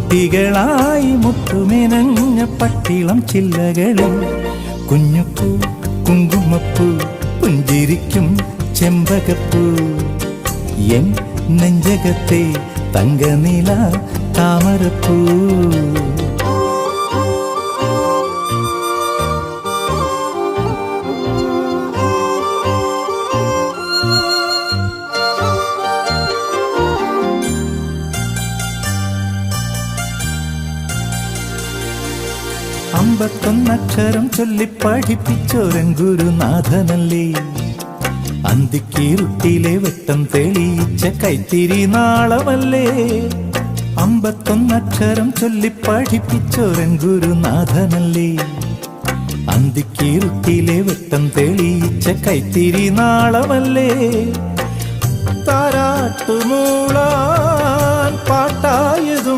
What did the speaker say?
കുട്ടികളായി മുത്തുമെനഞ്ഞ പട്ടിളം ചില്ലകളിൽ കുഞ്ഞുപ്പൂ കുങ്കുമപ്പൂ പുഞ്ചിരിക്കും ചെമ്പകപ്പൂ എൻ നെഞ്ചകത്തെ തങ്കനില താമരപ്പൂ. അമ്പത്തൊന്നക്ഷരം ചൊല്ലി പഠിപ്പിച്ചോരൻ ഗുരുനാഥനല്ലേ, അന്തിക്കീറുട്ടിലെ വെട്ടം തെളിയിച്ച കൈത്തിരി നാളമല്ലേ. അമ്പത്തൊന്നക്ഷരം ചൊല്ലി പഠിപ്പിച്ചോരൻ ഗുരുനാഥനല്ലേ, അന്തിക്കീറുട്ടിലെ വെട്ടം തെളിയിച്ച കൈത്തിരി നാളമല്ലേ. താരാട്ടുമൂളാൻ പാട്ടായതും